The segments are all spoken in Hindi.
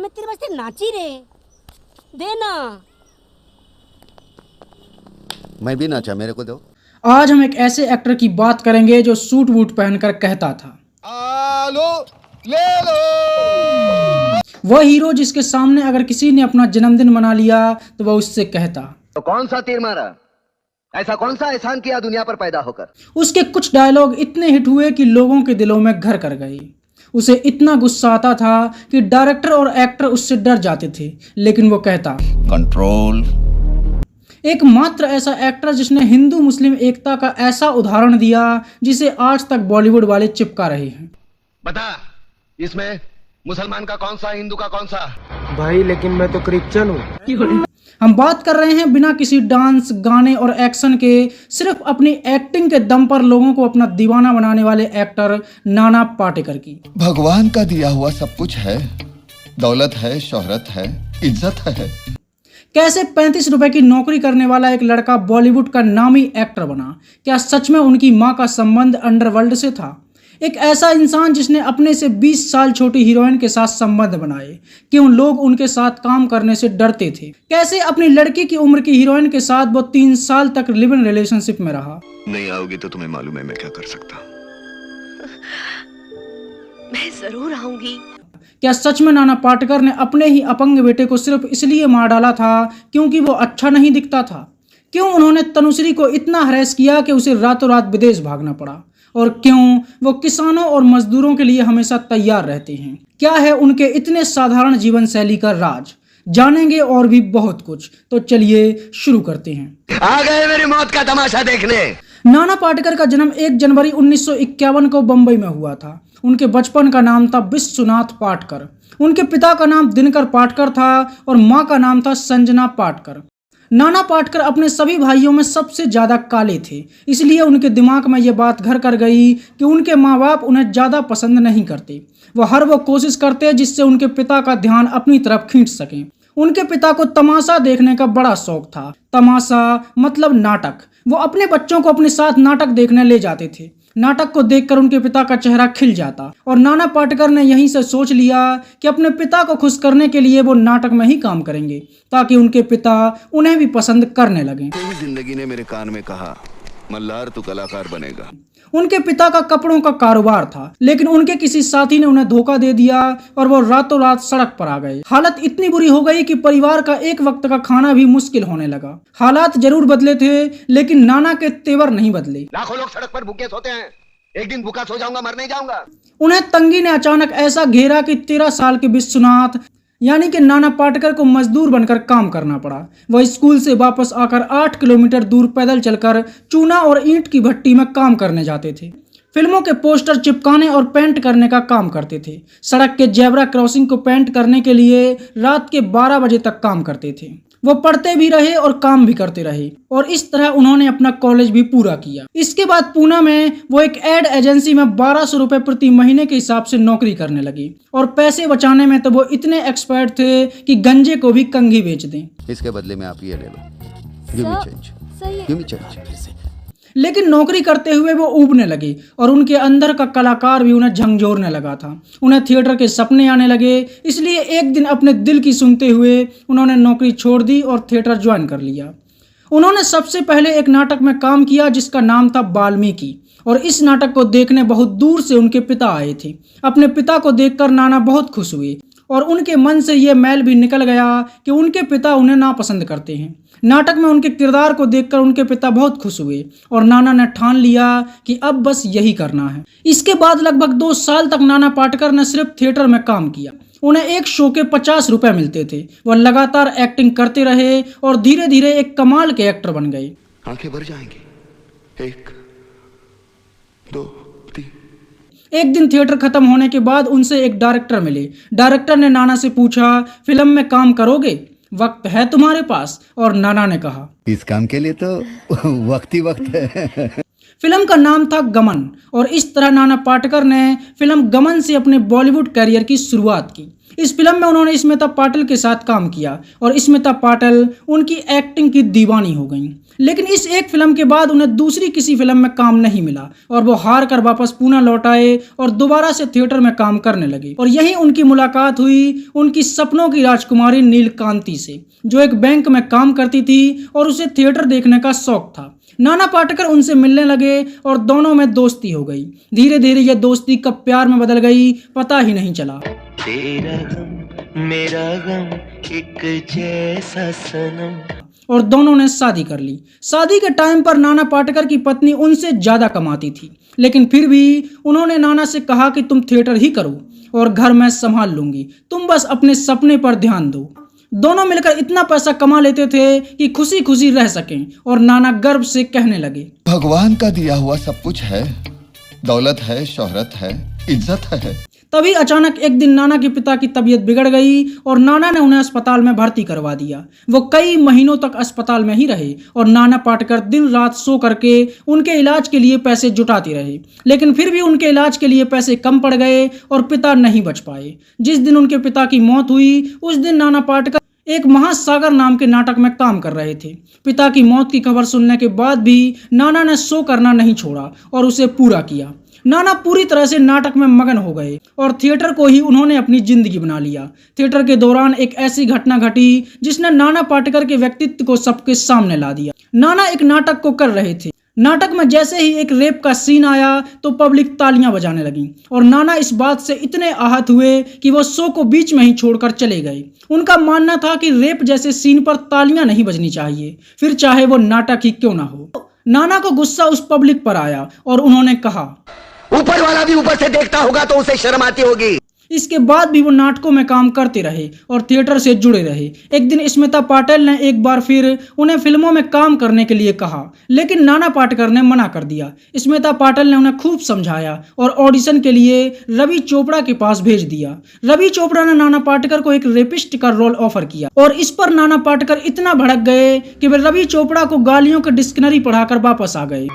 मैं तेरे वास्ते नाची रे, दे ना। मैं भी नाचा, मेरे को दो। आज हम एक ऐसे एक्टर की बात करेंगे जो सूट वूट पहनकर कहता था, आलो ले लो। वह हीरो जिसके सामने अगर किसी ने अपना जन्मदिन मना लिया तो वह उससे कहता, तो कौन सा तीर मारा, ऐसा कौन सा एहसान किया दुनिया पर पैदा होकर। उसके कुछ डायलॉग इतने हिट हुए कि लोगों के दिलों में घर कर गए। उसे इतना गुस्सा आता था कि डायरेक्टर और एक्टर उससे डर जाते थे, लेकिन वो कहता, कंट्रोल। एकमात्र ऐसा एक्टर जिसने हिंदू मुस्लिम एकता का ऐसा उदाहरण दिया जिसे आज तक बॉलीवुड वाले चिपका रहे हैं। बता, इसमें मुसलमान का कौन सा, हिंदू का कौन सा। भाई लेकिन मैं तो क्रिश्चियन हूँ। हम बात कर रहे हैं बिना किसी डांस, गाने और एक्शन के, सिर्फ अपनी एक्टिंग के दम पर लोगों को अपना दीवाना बनाने वाले एक्टर नाना पाटेकर की। भगवान का दिया हुआ सब कुछ है, दौलत है, शोहरत है, इज्जत है। कैसे 35 रुपए की नौकरी करने वाला एक लड़का बॉलीवुड का नामी एक्टर बना? क्या सच में उनकी मां का संबंध अंडरवर्ल्ड से था? एक ऐसा इंसान जिसने अपने से 20 साल छोटी हीरोइन के साथ संबंध बनाए, क्यों लोग उनके साथ काम करने से डरते थे? कैसे अपनी लड़की की उम्र की हीरोइन के साथ वो 3 साल तक लिव इन रिलेशनशिप में रहा? नहीं आओगी तो तुम्हें मालूम है मैं क्या कर सकता हूँ। मैं जरूर आऊंगी। क्या सच में नाना पाटेकर ने अपने ही अपंग बेटे को सिर्फ इसलिए मार डाला था क्योंकि वो अच्छा नहीं दिखता था? क्यों उन्होंने तनुश्री को इतना हरेस किया कि उसे रातों रात विदेश भागना पड़ा? और क्यों वो किसानों और मजदूरों के लिए हमेशा तैयार रहते हैं? क्या है उनके इतने साधारण जीवन शैली का राज? जानेंगे और भी बहुत कुछ, तो चलिए शुरू करते हैं। आ गए मेरी मौत का तमाशा देखने। नाना पाटेकर का जन्म 1 जनवरी 1951 को बंबई में हुआ था। उनके बचपन का नाम था विश्वनाथ पाटकर। उनके पिता का नाम दिनकर पाटकर था और मां का नाम था संजना पाटकर। नाना पाटकर अपने सभी भाइयों में सबसे ज्यादा काले थे, इसलिए उनके दिमाग में यह बात घर कर गई कि उनके माँ बाप उन्हें ज्यादा पसंद नहीं करते। वो कोशिश करते जिससे उनके पिता का ध्यान अपनी तरफ खींच सकें। उनके पिता को तमाशा देखने का बड़ा शौक था। तमाशा मतलब नाटक। वो अपने बच्चों को अपने साथ नाटक देखने ले जाते थे। नाटक को देखकर उनके पिता का चेहरा खिल जाता और नाना पाटेकर ने यहीं से सोच लिया कि अपने पिता को खुश करने के लिए वो नाटक में ही काम करेंगे ताकि उनके पिता उन्हें भी पसंद करने लगें। जिंदगी ने मेरे कान में कहा, मल्हार तू कलाकार बनेगा। उनके पिता का कपड़ों का कारोबार था, लेकिन उनके किसी साथी ने उन्हें धोखा दे दिया और वो रातों रात सड़क पर आ गए। हालत इतनी बुरी हो गई कि परिवार का एक वक्त का खाना भी मुश्किल होने लगा। हालात जरूर बदले थे, लेकिन नाना के तेवर नहीं बदले। लाखों लोग सड़क पर भूखे सोते हैं, एक दिन भूखा सो जाऊंगा, मर नहीं जाऊंगा। उन्हें तंगी ने अचानक ऐसा घेरा कि 13 साल के विश्वनाथ यानी कि नाना पाटेकर को मजदूर बनकर काम करना पड़ा। वह स्कूल से वापस आकर 8 किलोमीटर दूर पैदल चलकर चूना और ईंट की भट्टी में काम करने जाते थे। फिल्मों के पोस्टर चिपकाने और पेंट करने का काम करते थे। सड़क के जेब्रा क्रॉसिंग को पेंट करने के लिए रात के 12 बजे तक काम करते थे। वो पढ़ते भी रहे और काम भी करते रहे और इस तरह उन्होंने अपना कॉलेज भी पूरा किया। इसके बाद पूना में वो एक एड एजेंसी में 1200 रुपए प्रति महीने के हिसाब से नौकरी करने लगी और पैसे बचाने में तो वो इतने एक्सपर्ट थे कि गंजे को भी कंघी बेच दें। इसके बदले में आप ये ले लो। Give me change, give me change. लेकिन नौकरी करते हुए वो ऊबने लगे और उनके अंदर का कलाकार भी उन्हें झंझोरने लगा था। उन्हें थिएटर के सपने आने लगे, इसलिए एक दिन अपने दिल की सुनते हुए उन्होंने नौकरी छोड़ दी और थिएटर ज्वाइन कर लिया। उन्होंने सबसे पहले एक नाटक में काम किया जिसका नाम था वाल्मीकि और इस नाटक को देखने बहुत दूर से उनके पिता आए थे। अपने पिता को देखकर नाना बहुत खुश हुए और उनके मन से ये मैल भी निकल गया कि उनके पिता उन्हें नापसंद करते हैं। नाटक में उनके किरदार को देखकर उनके पिता बहुत खुश हुए और नाना ने ठान लिया कि अब बस यही करना है। इसके बाद लगभग 2 साल तक नाना पाटेकर ने सिर्फ थिएटर में काम किया। उन्हें एक शो के 50 रुपए मिलते थे। वह लगातार एक्टिंग करते रहे और धीरे धीरे एक कमाल के एक्टर बन गए। आंखें भर जाएंगी, 1 2 3। एक दिन थिएटर खत्म होने के बाद उनसे एक डायरेक्टर मिले। डायरेक्टर ने नाना से पूछा, फिल्म में काम करोगे? वक्त है तुम्हारे पास? और नाना ने कहा, इस काम के लिए तो वक्त ही वक्त है। फिल्म का नाम था गमन और इस तरह नाना पाटेकर ने फिल्म गमन से अपने बॉलीवुड करियर की शुरुआत की। इस फिल्म में उन्होंने स्मिता पाटिल के साथ काम किया और स्मिता पाटिल उनकी एक्टिंग की दीवानी हो गईं। लेकिन इस एक फिल्म के बाद उन्हें दूसरी किसी फिल्म में काम नहीं मिला और वो हार कर वापस पूना लौट आए और दोबारा से थिएटर में काम करने लगे। और यहीं उनकी मुलाकात हुई उनकी सपनों की राजकुमारी नीलकांति से, जो एक बैंक में काम करती थी और उसे थिएटर देखने का शौक था। नाना पाटेकर उनसे मिलने लगे और दोनों में दोस्ती हो गई। धीरे धीरे यह दोस्ती कब प्यार में बदल गई पता ही नहीं चला। तेरा गम मेरा गम एक जैसा सनम। और दोनों ने शादी कर ली। शादी के टाइम पर नाना पाटेकर की पत्नी उनसे ज्यादा कमाती थी, लेकिन फिर भी उन्होंने नाना से कहा कि तुम थिएटर ही करो और घर मैं संभाल लूंगी, तुम बस अपने सपने पर ध्यान दो। दोनों मिलकर इतना पैसा कमा लेते थे कि खुशी खुशी रह सकें और नाना गर्व से कहने लगे, भगवान का दिया हुआ सब कुछ है, दौलत है, शोहरत है, इज्जत है। तभी अचानक एक दिन नाना के पिता की तबीयत बिगड़ गई और नाना ने उन्हें अस्पताल में भर्ती करवा दिया। वो कई महीनों तक अस्पताल में ही रहे और नाना पाटेकर दिन रात सो करके उनके इलाज के लिए पैसे जुटाते रहे, लेकिन फिर भी उनके इलाज के लिए पैसे कम पड़ गए और पिता नहीं बच पाए। जिस दिन उनके पिता की मौत हुई उस दिन नाना पाटेकर एक महासागर नाम के नाटक में काम कर रहे थे। पिता की मौत की खबर सुनने के बाद भी नाना ने शो करना नहीं छोड़ा और उसे पूरा किया। नाना पूरी तरह से नाटक में मगन हो गए और थिएटर को ही उन्होंने अपनी जिंदगी बना लिया। थिएटर के दौरान एक ऐसी घटना घटी जिसने नाना पाटेकर के व्यक्तित्व को सबके सामने ला दिया। नाना एक नाटक को कर रहे थे। नाटक में जैसे ही एक रेप का सीन आया तो पब्लिक तालियां बजाने लगी और नाना इस बात से इतने आहत हुए कि वो शो को बीच में ही छोड़कर चले गए। उनका मानना था कि रेप जैसे सीन पर तालियां नहीं बजनी चाहिए, फिर चाहे वो नाटक ही क्यों ना हो। नाना को गुस्सा उस पब्लिक पर आया और उन्होंने कहा, ऊपर वाला भी ऊपर से देखता होगा तो उसे शर्म आती होगी। इसके बाद भी वो नाटकों में काम करते रहे और थिएटर से जुड़े रहे। एक दिन स्मिता पाटिल ने एक बार फिर उन्हें फिल्मों में काम करने के लिए कहा, लेकिन नाना पाटेकर ने मना कर दिया। स्मिता पाटिल ने उन्हें खूब समझाया और ऑडिशन के लिए रवि चोपड़ा के पास भेज दिया। रवि चोपड़ा ने नाना पाटेकर को एक रेपिस्ट का रोल ऑफर किया और इस पर नाना पाटेकर इतना भड़क गए कि वे रवि चोपड़ा को गालियों की डिक्शनरी पढ़ाकर वापस आ गए।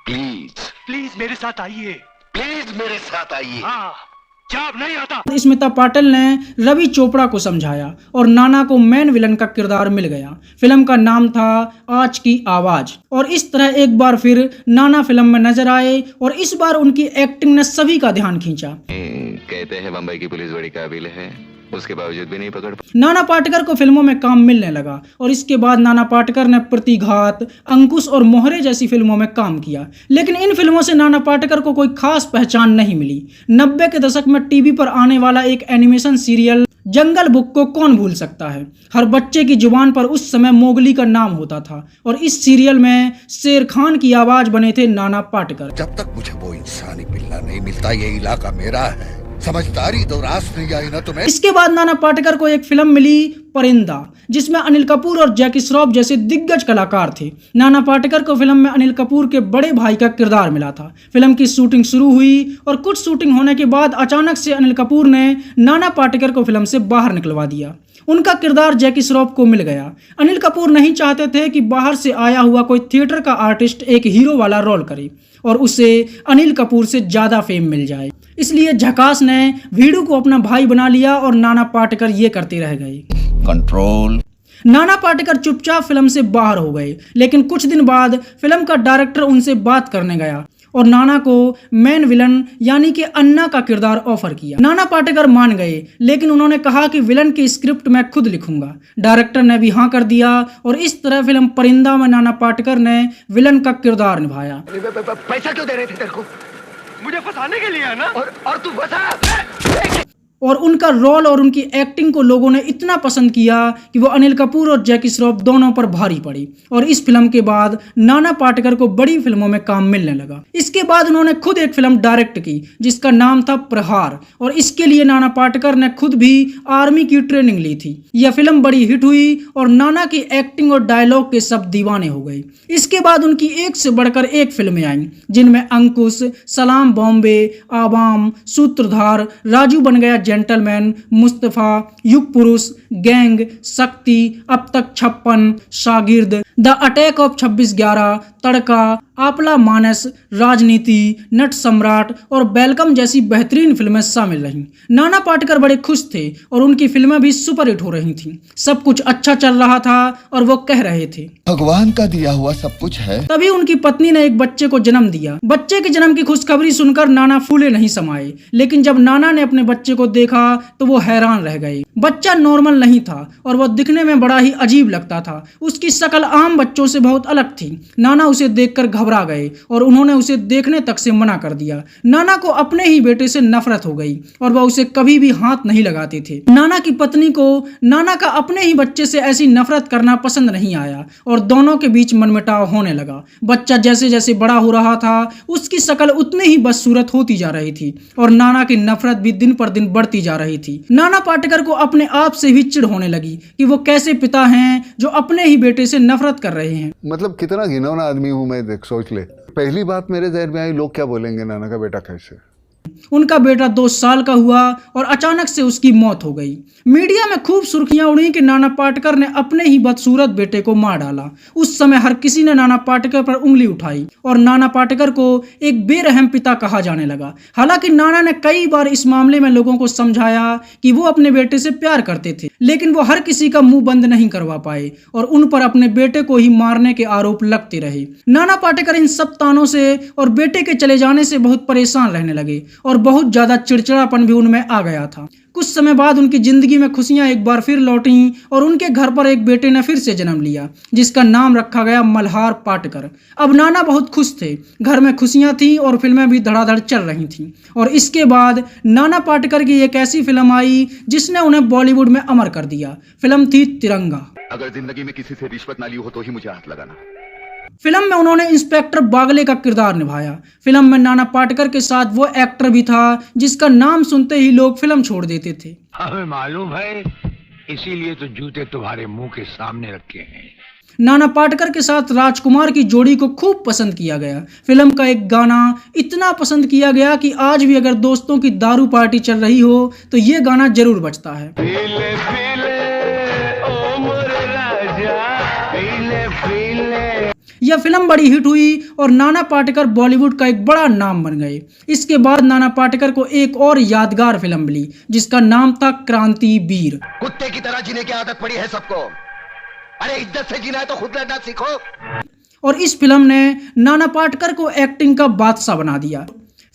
प्लीज मेरे साथ आइए, प्लीज मेरे साथ आइए। हाँ, जब नहीं आता। स्मिता पाटिल ने रवि चोपड़ा को समझाया और नाना को मेन विलन का किरदार मिल गया। फिल्म का नाम था आज की आवाज और इस तरह एक बार फिर नाना फिल्म में नजर आए और इस बार उनकी एक्टिंग ने सभी का ध्यान खींचा। कहते हैं बम्बई की पुलिस बड़ी काबिल है, उसके बावजूद भी नहीं पकड़। नाना पाटेकर को फिल्मों में काम मिलने लगा और इसके बाद नाना पाटेकर ने प्रतिघात, अंकुश और मोहरे जैसी फिल्मों में काम किया, लेकिन इन फिल्मों से नाना पाटेकर को कोई खास पहचान नहीं मिली। 90 के दशक में टीवी पर आने वाला एक एनिमेशन सीरियल जंगल बुक को कौन भूल सकता है। हर बच्चे की जुबान पर उस समय मोगली का नाम होता था और इस सीरियल में शेर खान की आवाज बने थे नाना पाटेकर। जब तक मुझे वो इंसानी पिल्ला नहीं मिलता ये इलाका मेरा है, समझदारी तो रास नहीं आई ना तुम्हें। इसके बाद नाना पाटेकर को एक फिल्म मिली परिंदा, जिसमें अनिल कपूर और जैकी श्रॉफ जैसे दिग्गज कलाकार थे। नाना पाटेकर को फिल्म में अनिल कपूर के बड़े भाई का किरदार मिला था। फिल्म की शूटिंग शुरू हुई और कुछ शूटिंग होने के बाद अचानक से अनिल कपूर ने नाना पाटेकर को फिल्म से बाहर निकलवा दिया। उनका किरदार जैकी श्रॉफ को मिल गया। अनिल कपूर नहीं चाहते थे कि बाहर से आया हुआ कोई थिएटर का आर्टिस्ट एक हीरो वाला रोल करे और उसे अनिल कपूर से ज्यादा फेम मिल जाए, इसलिए झकास ने वीडू को अपना भाई बना लिया और नाना पाटेकर ये करते रह गए। कंट्रोल। नाना पाटेकर चुपचाप फिल्म से बाहर हो गए, लेकिन कुछ दिन बाद फिल्म का डायरेक्टर उनसे बात करने गया और नाना को मेन विलन यानी कि अन्ना का किरदार ऑफर किया। नाना पाटेकर मान गए, लेकिन उन्होंने कहा कि विलन की स्क्रिप्ट मैं खुद लिखूंगा। डायरेक्टर ने भी हाँ कर दिया और इस तरह फिल्म परिंदा में नाना पाटेकर ने विलन का किरदार निभाया। पैसा क्यों दे रहे थे तेरे को? मुझे फंसाने के लिए है ना? और तू बता। और उनका रोल और उनकी एक्टिंग को लोगों ने इतना पसंद किया कि वो अनिल कपूर और जैकी श्रॉफ दोनों पर भारी पड़ी और इस फिल्म के बाद नाना पाटेकर को बड़ी फिल्मों में काम मिलने लगा। इसके बाद उन्होंने खुद एक फिल्म डायरेक्ट की जिसका नाम था प्रहार और इसके लिए नाना पाटेकर ने खुद भी आर्मी की ट्रेनिंग ली थी। यह फिल्म बड़ी हिट हुई और नाना की एक्टिंग और डायलॉग के सब दीवाने हो गए। इसके बाद उनकी एक से बढ़कर एक फिल्में आईं, जिनमें अंकुश, सलाम बॉम्बे, आवाम, सूत्रधार, राजू बन गया जेंटलमैन, मुस्तफा, युग पुरुष, गैंग, शक्ति, अब तक 56, शागिर्द, द अटैक ऑफ 26/11, तड़का, आपला मानस, राजनीति, नट सम्राट और वेलकम जैसी बेहतरीन फिल्में शामिल रहीं। नाना पाटेकर बड़े खुश थे और उनकी फिल्में भी सुपरहिट हो रही थीं। सब कुछ अच्छा चल रहा था और वो कह रहे थे भगवान का दिया हुआ सब कुछ है। तभी उनकी पत्नी ने एक बच्चे को जन्म दिया। बच्चे के जन्म की खुशखबरी सुनकर नाना फूले नहीं समाये, लेकिन जब नाना ने अपने बच्चे को देखा तो वो हैरान रह गए। बच्चा नॉर्मल नहीं था और वो दिखने में बड़ा ही अजीब लगता था। उसकी शक्ल आम बच्चों से बहुत अलग थी। नाना उसे देखकर घबरा गए और उन्होंने उसे देखने तक से मना कर दिया। नाना को अपने ही बेटे से नफरत हो गई और वह उसे कभी भी हाथ नहीं लगाते थे। नाना की पत्नी को नाना का अपने ही बच्चे से ऐसी नफरत करना पसंद नहीं आया और दोनों के बीच मनमुटाव होने लगा। बच्चा जैसे जैसे बड़ा हो रहा था उसकी शक्ल उतनी ही बदसूरत होती जा रही थी और नाना की नफरत भी दिन पर दिन बढ़ती जा रही थी। नाना पाटेकर को अपने आप से भी चिढ़ होने लगी कि वो कैसे पिता हैं जो अपने ही बेटे से नफरत कर रहे हैं। मतलब कितना घिनौना आदमी हूं मैं, देख सोच ले। पहली बात मेरे जहन में आई, लोग क्या बोलेंगे, नाना का बेटा कैसे। उनका बेटा 2 साल का हुआ और अचानक से उसकी मौत हो गई। मीडिया में खूब सुर्खियां उड़ी कि नाना पाटेकर ने अपने ही बदसूरत बेटे को मार डाला। उस समय हर किसी ने नाना पाटेकर पर उंगली उठाई और नाना पाटेकर को एक बेरहम पिता कहा जाने लगा। हालांकि नाना ने कई बार इस मामले में लोगों को समझाया कि वो अपने बेटे से प्यार करते थे, लेकिन वो हर किसी का मुंह बंद नहीं करवा पाए और उन पर अपने बेटे को ही मारने के आरोप लगते रहे। नाना पाटेकर इन सब तानों से और बेटे के चले जाने से बहुत परेशान रहने लगे और बहुत ज्यादा चिड़चिड़ापन भी उनमें आ गया था। कुछ समय बाद उनकी जिंदगी में खुशियां एक बार फिर लौटी और उनके घर पर एक बेटे ने फिर से जन्म लिया जिसका नाम रखा गया मल्हार पाटेकर। अब नाना बहुत खुश थे, घर में खुशियां थी और फिल्में भी धड़ाधड़ चल रही थीं। और इसके बाद नाना पाटेकर की एक ऐसी फिल्म आई जिसने उन्हें बॉलीवुड में अमर कर दिया। फिल्म थी तिरंगा। अगर जिंदगी में किसी से रिश्वत ना ली हो तो ही मुझे हाथ लगाना। फिल्म में उन्होंने इंस्पेक्टर बागले का किरदार निभाया। फिल्म में नाना पाटेकर के साथ वो एक्टर भी था जिसका नाम सुनते ही लोग फिल्म छोड़ देते थे। हमें मालूम है, इसीलिए तो जूते तुम्हारे मुंह के सामने रखे हैं। नाना पाटेकर के साथ राजकुमार की जोड़ी को खूब पसंद किया गया। फिल्म का एक गाना इतना पसंद किया गया कि आज भी अगर दोस्तों की दारू पार्टी चल रही हो तो ये गाना जरूर बजता है। पीले पीले ओ मोरे राजा, पीले पीले। यह फिल्म बड़ी हिट हुई और नाना पाटेकर बॉलीवुड का एक बड़ा नाम बन गए। इसके बाद नाना पाटेकर को एक और यादगार फिल्म मिली जिसका नाम था क्रांति वीर। कुत्ते की तरह जीने की आदत पड़ी है सबको। अरे इज्जत से जीना है तो खुद लड़ना सीखो। और इस फिल्म ने नाना पाटेकर को एक्टिंग का बादशाह बना दिया।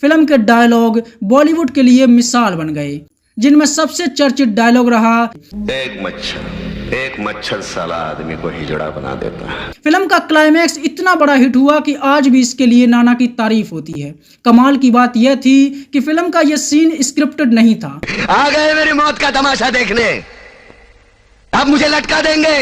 फिल्म के डायलॉग बॉलीवुड के लिए मिसाल बन गए, जिनमें सबसे चर्चित डायलॉग रहा, एक मच्छर साला आदमी को हिजड़ा बना देता है। फिल्म का क्लाइमैक्स इतना बड़ा हिट हुआ कि आज भी इसके लिए नाना की तारीफ होती है। कमाल की बात यह थी कि फिल्म का यह सीन स्क्रिप्टेड नहीं था। आ गए मेरी मौत का तमाशा देखने, अब मुझे लटका देंगे,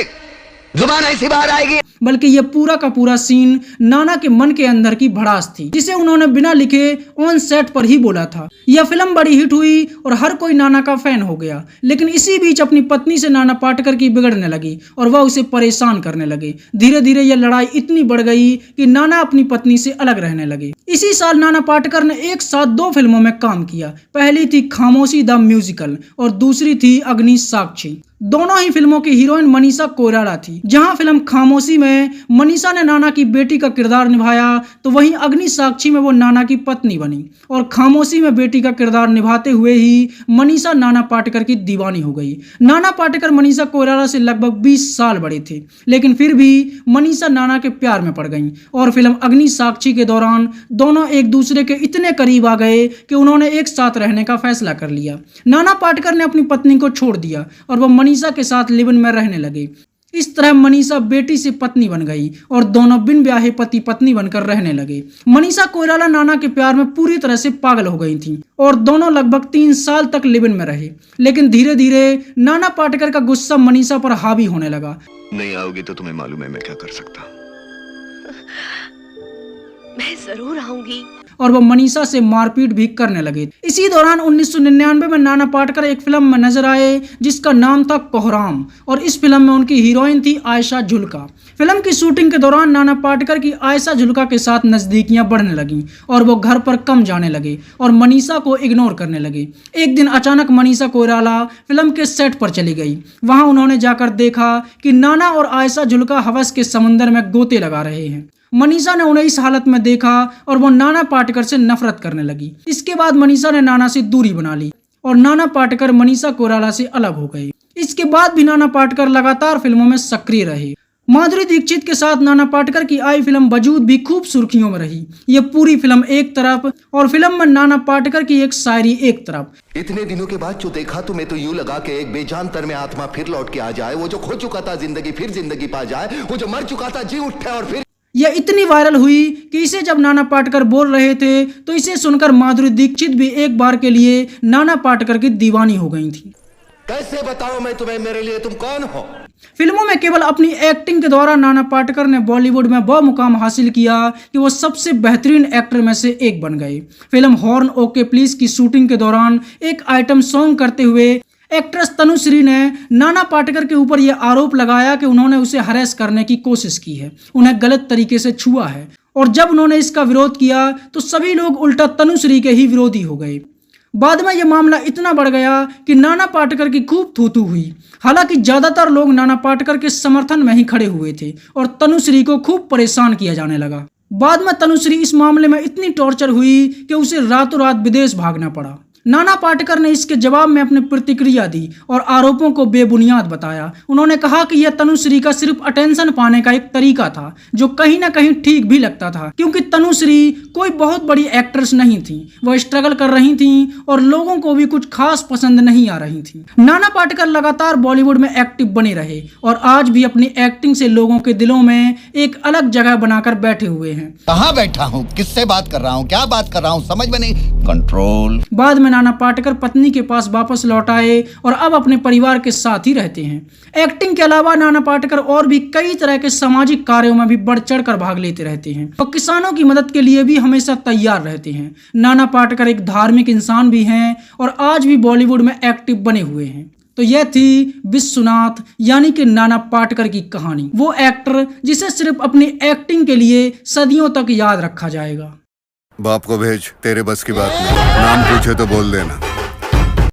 जुबान ऐसी बाहर आएगी। बल्कि यह पूरा का पूरा सीन नाना के मन के अंदर की भड़ास थी जिसे उन्होंने बिना लिखे ऑन सेट पर ही बोला था। यह फिल्म बड़ी हिट हुई और हर कोई नाना का फैन हो गया, लेकिन इसी बीच अपनी पत्नी से नाना पाटेकर की बिगड़ने लगी और वह उसे परेशान करने लगे। धीरे धीरे यह लड़ाई इतनी बढ़ गई कि नाना अपनी पत्नी से अलग रहने लगे। इसी साल नाना पाटेकर ने एक साथ 2 फिल्मों में काम किया। पहली थी खामोशी द म्यूजिकल और दूसरी थी अग्नि साक्षी। दोनों ही फिल्मों की हीरोइन मनीषा कोइराला थी। जहां फिल्म खामोशी में मनीषा ने नाना की बेटी का किरदार निभाया तो वहीं अग्नि साक्षी में वो नाना की पत्नी बनी और खामोशी में बेटी का किरदार निभाते हुए ही मनीषा नाना पाटेकर की दीवानी हो गई। नाना पाटेकर मनीषा कोइराला से लगभग 20 साल बड़े थे, लेकिन फिर भी मनीषा नाना के प्यार में पड़ गईं और फिल्म अग्नि साक्षी के दौरान दोनों एक दूसरे के इतने करीब आ गए कि उन्होंने एक साथ रहने का फैसला कर लिया। नाना पाटेकर ने अपनी पत्नी को छोड़ दिया और वह मनीषा के साथ लिव-इन में रहने लगे। इस तरह मनीषा बेटी से पत्नी बन गई और दोनों बिन ब्याहे पति पत्नी बनकर रहने लगे। मनीषा कोइराला नाना के प्यार में पूरी तरह से पागल हो गई थी और दोनों लगभग 3 साल तक लिव-इन में रहे। लेकिन धीरे धीरे नाना पाटेकर का गुस्सा मनीषा पर हावी होने लगा। नहीं आओगी तो तुम्हें मालूम है मैं क्या कर सकता हूँ। मैं जरूर आऊंगी। और वो मनीषा से मारपीट भी करने लगे। इसी दौरान 1999 में नाना पाटेकर एक फिल्म में नजर आए जिसका नाम था कोहराम, और इस फिल्म में उनकी हीरोइन थी आयशा जुल्का। फिल्म की शूटिंग के दौरान नाना पाटेकर की आयशा जुल्का के साथ नजदीकियां बढ़ने लगी और वो घर पर कम जाने लगे और मनीषा को इग्नोर करने लगे। एक दिन अचानक मनीषा कोइराला फिल्म के सेट पर चली गई। वहां उन्होंने जाकर देखा कि नाना और आयशा जुल्का हवस के समंदर में गोते लगा रहे हैं। मनीषा ने उन्हें इस हालत में देखा और वो नाना पाटेकर से नफरत करने लगी। इसके बाद मनीषा ने नाना से दूरी बना ली और नाना पाटेकर मनीषा कोइराला से अलग हो गए। इसके बाद भी नाना पाटेकर लगातार फिल्मों में सक्रिय रहे। माधुरी दीक्षित के साथ नाना पाटेकर की आई फिल्म वजूद भी खूब सुर्खियों में रही। ये पूरी फिल्म एक तरफ और फिल्म में नाना पाटेकर की एक शायरी एक तरफ। इतने दिनों के बाद जो देखा तुम्हें तो यूं लगा कि एक बेजान तर में आत्मा फिर लौट के आ जाए, वो जो खो चुका था जिंदगी फिर जिंदगी पा जाए, वो जो मर चुका था जी उठे और फिर। यह इतनी वायरल हुई कि इसे जब नाना पाटेकर बोल रहे थे तो इसे सुनकर माधुरी दीक्षित भी एक बार के लिए नाना पाटेकर की दीवानी हो गई थी। कैसे बताऊं मैं तुम्हें मेरे लिए तुम कौन हो। फिल्मों में केवल अपनी एक्टिंग के द्वारा नाना पाटेकर ने बॉलीवुड में वह मुकाम हासिल किया कि वो सबसे बेहतरीन एक्टर में से एक बन गए। फिल्म हॉर्न ओके प्लीज की शूटिंग के दौरान एक आइटम सॉन्ग करते हुए एक्ट्रेस तनुश्री ने नाना पाटेकर के ऊपर यह आरोप लगाया कि उन्होंने उसे हरेस करने की कोशिश की है, उन्हें गलत तरीके से छुआ है। और जब उन्होंने इसका विरोध किया तो सभी लोग उल्टा तनुश्री के ही विरोधी हो गए। बाद में यह मामला इतना बढ़ गया कि नाना पाटेकर की खूब थू-थू हुई। हालांकि ज्यादातर लोग नाना पाटेकर के समर्थन में ही खड़े हुए थे और तनुश्री को खूब परेशान किया जाने लगा। बाद में तनुश्री इस मामले में इतनी टॉर्चर हुई कि उसे रातों रात विदेश भागना पड़ा। नाना पाटेकर ने इसके जवाब में अपनी प्रतिक्रिया दी और आरोपों को बेबुनियाद बताया। उन्होंने कहा कि यह तनुश्री का सिर्फ अटेंशन पाने का एक तरीका था, जो कहीं ना कहीं ठीक भी लगता था, क्योंकि तनुश्री कोई बहुत बड़ी एक्ट्रेस नहीं थी। वह स्ट्रगल कर रही थी और लोगों को भी कुछ खास पसंद नहीं आ रही थी। नाना पाटेकर लगातार बॉलीवुड में एक्टिव बने रहे और आज भी अपनी एक्टिंग से लोगों के दिलों में एक अलग जगह बनाकर बैठे हुए हैं। कहाँ बैठा हूँ, किससे बात कर रहा हूँ, क्या बात कर रहा हूँ, समझ में नहीं। कंट्रोल। बाद में नाना पाटेकर पत्नी के पास वापस लौट आए और अब अपने परिवार के साथ ही रहते हैं। एक्टिंग के अलावा नाना पाटेकर और भी कई तरह के सामाजिक कार्यों में भी बढ़ चढ़कर भाग लेते रहते हैं और किसानों की मदद के लिए भी हमेशा तैयार रहते हैं। नाना पाटेकर एक धार्मिक इंसान भी हैं और आज भी बॉलीवुड में एक्टिव बने हुए हैं। तो यह थी विश्वनाथ यानी कि नाना पाटेकर की कहानी, वो एक्टर जिसे सिर्फ अपनी एक्टिंग के लिए सदियों तक याद रखा जाएगा। बाप को भेज, तेरे बस की बात नहीं। नाम पूछे तो बोल देना।